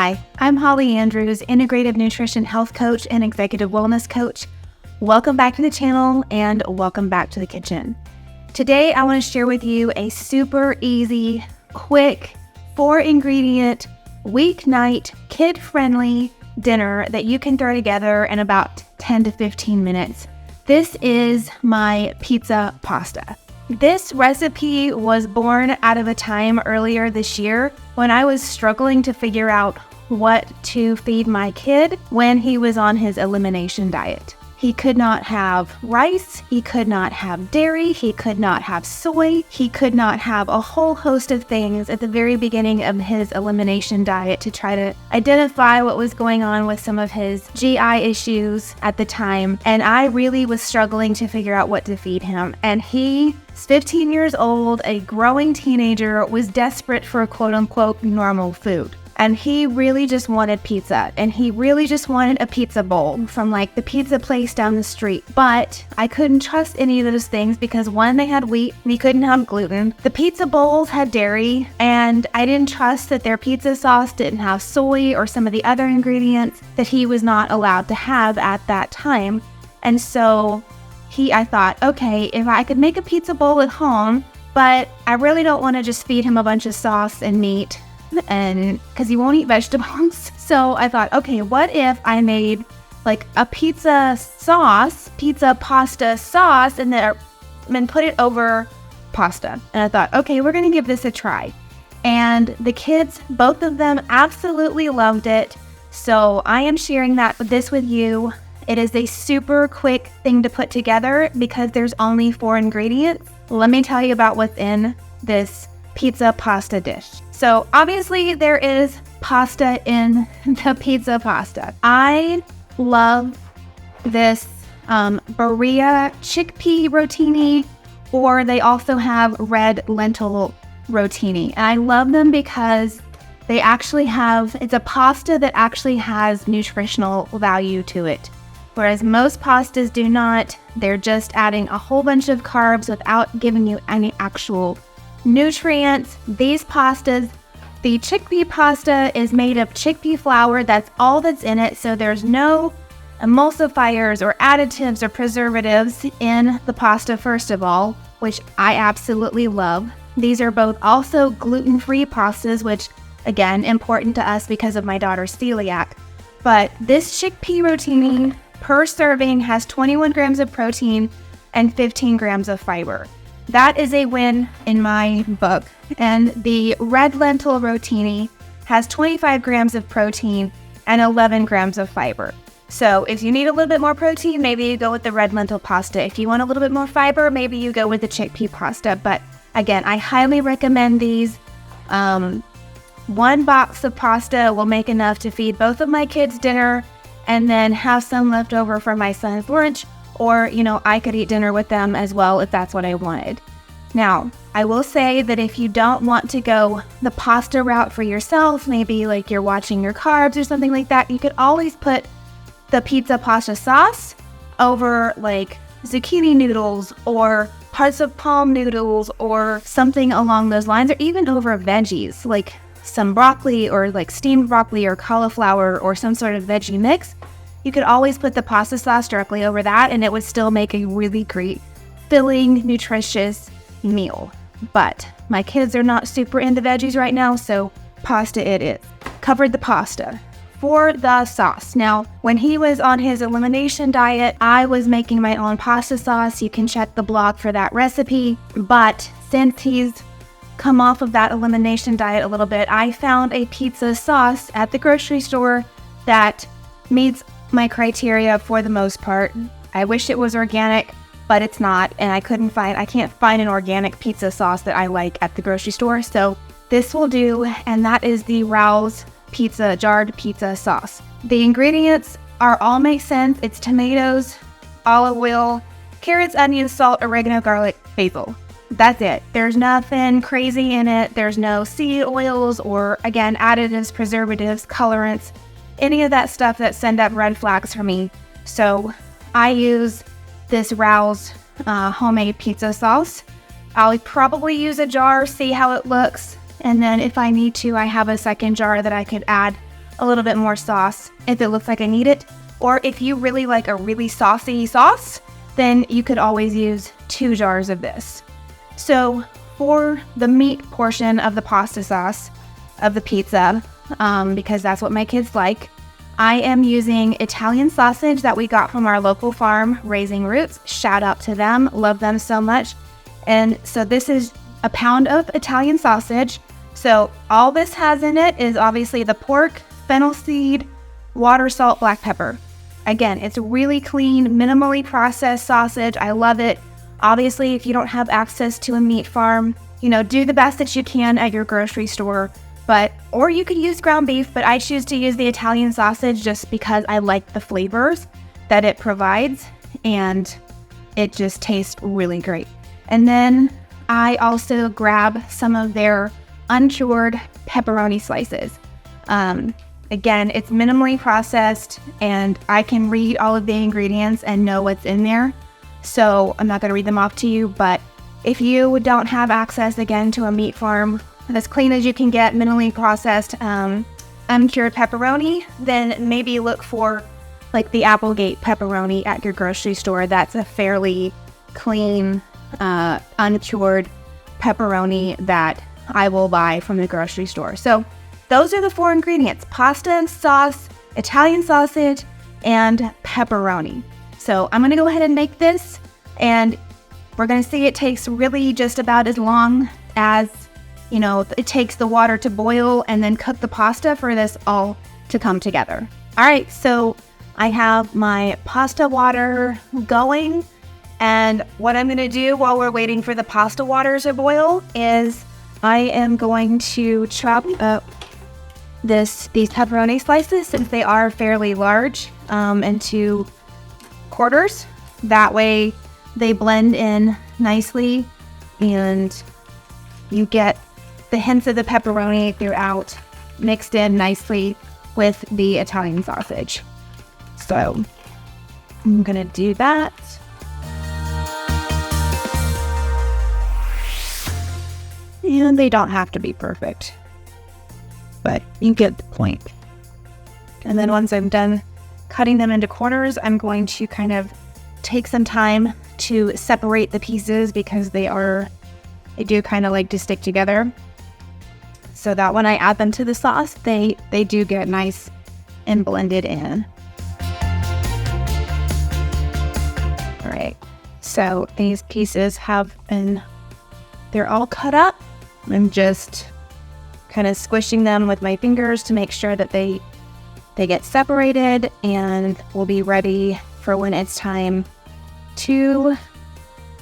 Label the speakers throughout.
Speaker 1: Hi, I'm Holly Andrews, Integrative Nutrition Health Coach and Executive Wellness Coach. Welcome back to the channel and welcome back to the kitchen. Today, I want to share with you a super easy, quick, 4-ingredient, weeknight, kid-friendly dinner that you can throw together in about 10 to 15 minutes. This is my pizza pasta. This recipe was born out of a time earlier this year when I was struggling to figure out what to feed my kid when he was on his elimination diet. He could not have rice, he could not have dairy, he could not have soy, he could not have a whole host of things at the very beginning of his elimination diet to try to identify what was going on with some of his GI issues at the time. And I really was struggling to figure out what to feed him. And he is 15 years old, a growing teenager, was desperate for quote-unquote normal food. And he really just wanted pizza, and he really just wanted a pizza bowl from like the pizza place down the street. But I couldn't trust any of those things because one, they had wheat and he couldn't have gluten. The pizza bowls had dairy, and I didn't trust that their pizza sauce didn't have soy or some of the other ingredients that he was not allowed to have at that time. And so I thought, okay, if I could make a pizza bowl at home, but I really don't want to just feed him a bunch of sauce and meat, and because he won't eat vegetables. So I thought, okay, what if I made like a pizza pasta sauce, and then put it over pasta. And I thought, okay, we're gonna give this a try. And the kids, both of them, absolutely loved it. So I am sharing this with you. It is a super quick thing to put together because there's only 4 ingredients. Let me tell you about what's in this pizza pasta dish. So obviously there is pasta in the pizza pasta. I love this Berea chickpea rotini, or they also have red lentil rotini. And I love them because it's a pasta that actually has nutritional value to it. Whereas most pastas do not. They're just adding a whole bunch of carbs without giving you any actual nutrients. These pastas, the chickpea pasta is made of chickpea flour. That's all that's in it. So there's no emulsifiers or additives or preservatives in the pasta, first of all, which I absolutely love. These are both also gluten-free pastas, which again, important to us because of my daughter's celiac. But this chickpea rotini per serving has 21 grams of protein and 15 grams of fiber. That is a win in my book. And the red lentil rotini has 25 grams of protein and 11 grams of fiber. So if you need a little bit more protein, maybe you go with the red lentil pasta. If you want a little bit more fiber, maybe you go with the chickpea pasta. But again, I highly recommend these. 1 box of pasta will make enough to feed both of my kids dinner and then have some left over for my son's lunch. Or, I could eat dinner with them as well if that's what I wanted. Now, I will say that if you don't want to go the pasta route for yourself, maybe like you're watching your carbs or something like that, you could always put the pizza pasta sauce over like zucchini noodles or parts of palm noodles or something along those lines, or even over veggies like some broccoli or like steamed broccoli or cauliflower or some sort of veggie mix. You could always put the pasta sauce directly over that, and it would still make a really great, filling, nutritious meal. But my kids are not super into veggies right now, so pasta it is. Covered the pasta. For the sauce. Now, when he was on his elimination diet, I was making my own pasta sauce. You can check the blog for that recipe. But since he's come off of that elimination diet a little bit, I found a pizza sauce at the grocery store that meets my criteria for the most part. I wish it was organic, but it's not, and I can't find an organic pizza sauce that I like at the grocery store. So this will do, and that is the Rao's jarred pizza sauce. The ingredients all make sense. It's tomatoes, olive oil, carrots, onions, salt, oregano, garlic, basil. That's it. There's nothing crazy in it. There's no seed oils or, again, additives, preservatives, colorants, any of that stuff that send up red flags for me. So I use this Rao's homemade pizza sauce. I'll probably use a jar, see how it looks. And then if I need to, I have a second jar that I could add a little bit more sauce if it looks like I need it. Or if you really like a really saucy sauce, then you could always use 2 jars of this. So for the meat portion of the pasta sauce of the pizza, because that's what my kids like, I am using Italian sausage that we got from our local farm, Raising Roots. Shout out to them. Love them so much. And so this is a pound of Italian sausage. So all this has in it is obviously the pork, fennel seed, water, salt, black pepper. Again, it's really clean, minimally processed sausage. I love it. Obviously, if you don't have access to a meat farm, do the best that you can at your grocery store. Or you could use ground beef, but I choose to use the Italian sausage just because I like the flavors that it provides, and it just tastes really great. And then I also grab some of their uncured pepperoni slices. Again, it's minimally processed, and I can read all of the ingredients and know what's in there. So I'm not going to read them off to you, but if you don't have access, again, to a meat farm, as clean as you can get, minimally processed, uncured pepperoni, then maybe look for like the Applegate pepperoni at your grocery store. That's a fairly clean, uncured pepperoni that I will buy from the grocery store. So those are the 4 ingredients: pasta and sauce, Italian sausage, and pepperoni. So I'm going to go ahead and make this, and we're going to see it takes really just about as long as it takes the water to boil and then cook the pasta for this all to come together. All right, so I have my pasta water going, and what I'm going to do while we're waiting for the pasta water to boil is I am going to chop up these pepperoni slices, since they are fairly large, into quarters. That way they blend in nicely and you get the hints of the pepperoni throughout, mixed in nicely with the Italian sausage. So I'm gonna do that. And they don't have to be perfect, but you get the point. And then once I'm done cutting them into corners, I'm going to kind of take some time to separate the pieces, because they do kind of like to stick together, so that when I add them to the sauce, they do get nice and blended in. All right, so these pieces they're all cut up. I'm just kind of squishing them with my fingers to make sure that they get separated, and will be ready for when it's time to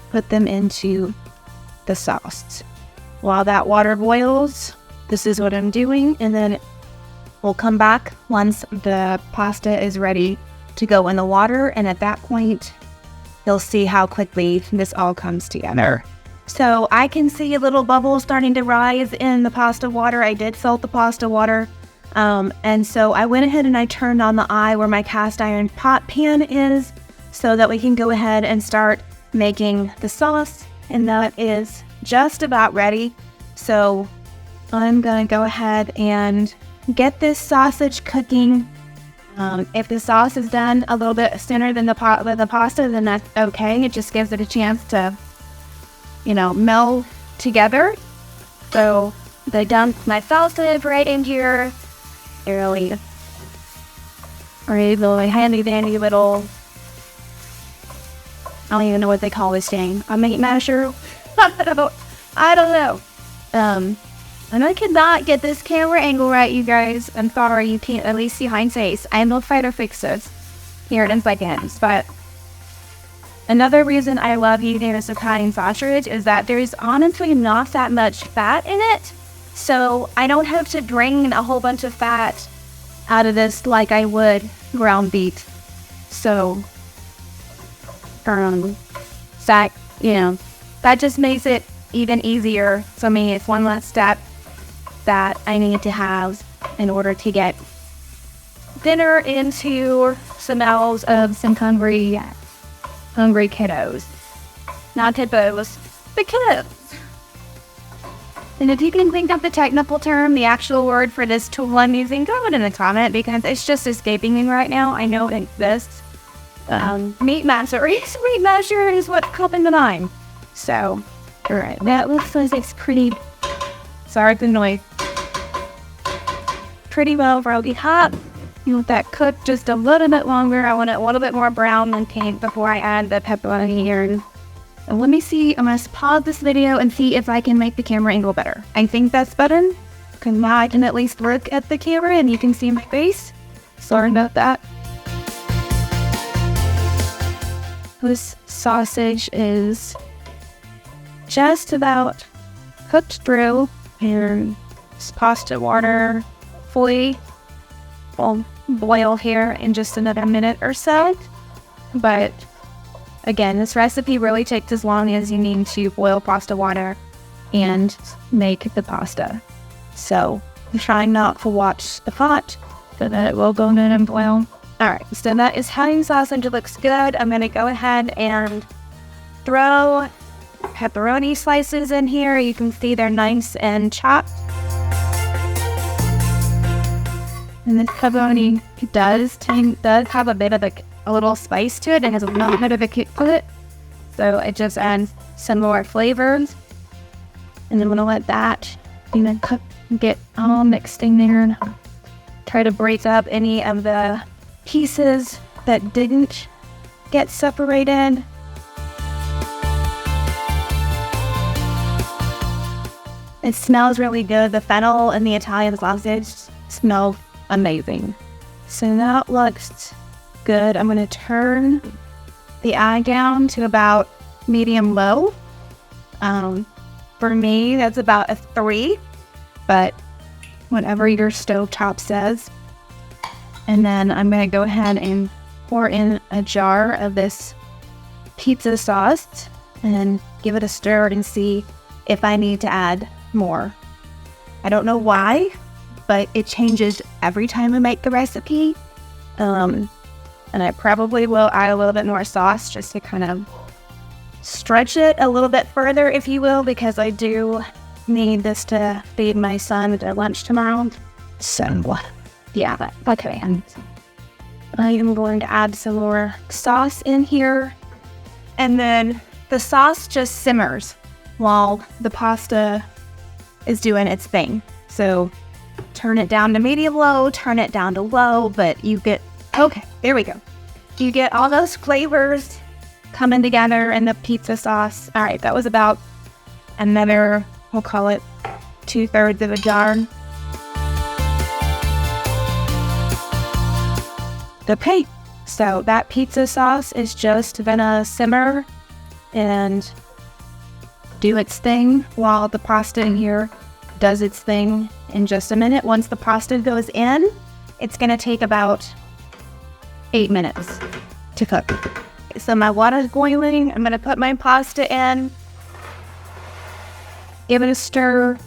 Speaker 1: put them into the sauce. While that water boils, this is what I'm doing, and then we'll come back once the pasta is ready to go in the water, and at that point, you'll see how quickly this all comes together. So I can see a little bubble starting to rise in the pasta water. I did salt the pasta water, and so I went ahead and I turned on the eye where my cast iron pot pan is, so that we can go ahead and start making the sauce, and that is just about ready. So I'm gonna go ahead and get this sausage cooking. If the sauce is done a little bit sooner than the pasta, then that's okay. It just gives it a chance to, meld together. So I dumped my sausage right in here. Really handy dandy little, I don't even know what they call this thing. A meat masher? I don't know. And I cannot get this camera angle right, you guys. I'm sorry, you can't at least see hindsight. I will try to fix this here in seconds. But another reason I love eating this Italian sausage is that there's honestly not that much fat in it. So I don't have to drain a whole bunch of fat out of this like I would ground beef. So that just makes it even easier for me. It's one less step that I need to have in order to get dinner into some mouths of some hungry kiddos. Not hippos, but kiddos. And if you can think of the technical term, the actual word for this tool I'm using, throw it in the comment because it's just escaping me right now. I know it exists. Meat masher. Meat masher is what's coming to mind. So, all right, that looks like it's pretty. Sorry for the noise. Pretty well already hot. You want that cooked just a little bit longer. I want it a little bit more brown than pink before I add the pepperoni here. And let me see. I'm gonna pause this video and see if I can make the camera angle better. I think that's better because now I can at least look at the camera and you can see my face. Sorry about that. This sausage is just about cooked through, and this pasta water fully will boil here in just another minute or so. But again, this recipe really takes as long as you need to boil pasta water and make the pasta. So I'm trying not to watch the pot so that it will go in and boil. Alright, so that is Italian sausage. It looks good. I'm going to go ahead and throw pepperoni slices in here. You can see they're nice and chopped. And this pepperoni does have a bit of a little spice to it. It has a little bit of a kick to it. So it just adds some more flavors. And I'm going to let that cook and get all mixed in there and try to break up any of the pieces that didn't get separated. It smells really good. The fennel and the Italian sausage smell amazing. So that looks good. I'm going to turn the eye down to about medium low. For me, that's about a 3, but whatever your stovetop says. And then I'm going to go ahead and pour in a jar of this pizza sauce and give it a stir and see if I need to add more. I don't know why, but it changes every time I make the recipe. And I probably will add a little bit more sauce just to kind of stretch it a little bit further, if you will, because I do need this to feed my son at lunch tomorrow. So, yeah, okay. I am going to add some more sauce in here. And then the sauce just simmers while the pasta is doing its thing. So turn it down to medium low, turn it down to low, but you get, okay, there we go. You get all those flavors coming together in the pizza sauce. All right, that was about another, we'll call it 2/3 of a jar. Okay, so that pizza sauce is just gonna simmer and do its thing while the pasta in here does its thing in just a minute. Once the pasta goes in, it's gonna take about 8 minutes to cook. So my water's boiling. I'm gonna put my pasta in, give it a stir.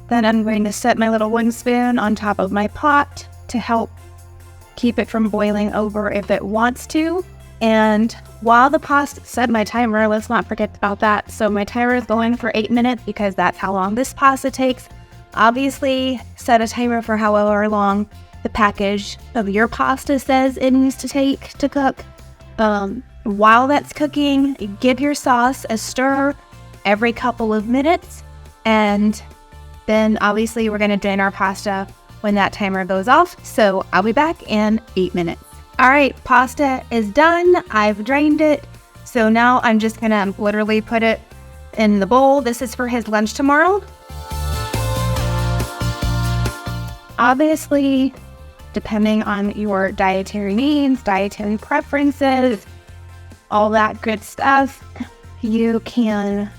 Speaker 1: Then I'm going to set my little wooden spoon on top of my pot to help keep it from boiling over if it wants to. And while the pasta, set my timer, let's not forget about that. So my timer is going for 8 minutes because that's how long this pasta takes. Obviously, set a timer for however long the package of your pasta says it needs to take to cook. While that's cooking, give your sauce a stir every couple of minutes. And then obviously we're gonna drain our pasta when that timer goes off. So I'll be back in 8 minutes. All right, pasta is done. I've drained it. So now I'm just gonna literally put it in the bowl. This is for his lunch tomorrow. Obviously, depending on your dietary needs, dietary preferences, all that good stuff, you can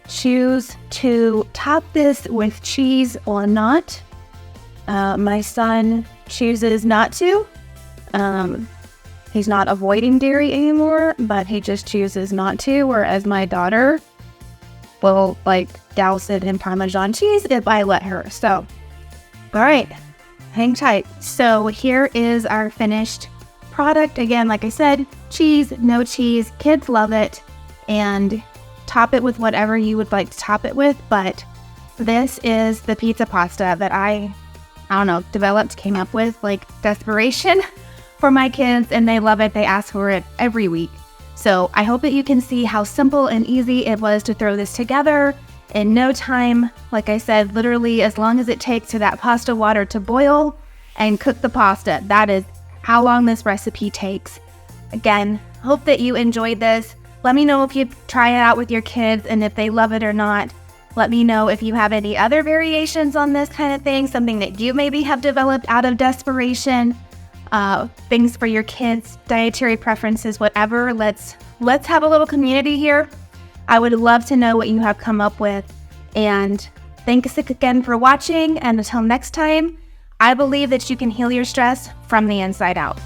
Speaker 1: choose to top this with cheese or not. My son chooses not to. He's not avoiding dairy anymore, but he just chooses not to, whereas my daughter will douse it in Parmesan cheese if I let her. So, all right, hang tight. So here is our finished product. Again, like I said, cheese, no cheese, kids love it, and top it with whatever you would like to top it with, but this is the pizza pasta that I don't know, came up with, like, desperation for my kids, and they love it. They ask for it every week. So I hope that you can see how simple and easy it was to throw this together in no time. Like I said, literally as long as it takes for that pasta water to boil and cook the pasta. That is how long this recipe takes. Again, hope that you enjoyed this. Let me know if you try it out with your kids and if they love it or not. Let me know if you have any other variations on this kind of thing, something that you maybe have developed out of desperation, things for your kids, dietary preferences, whatever. Let's have a little community here. I would love to know what you have come up with. And thanks again for watching. And until next time, I believe that you can heal your stress from the inside out.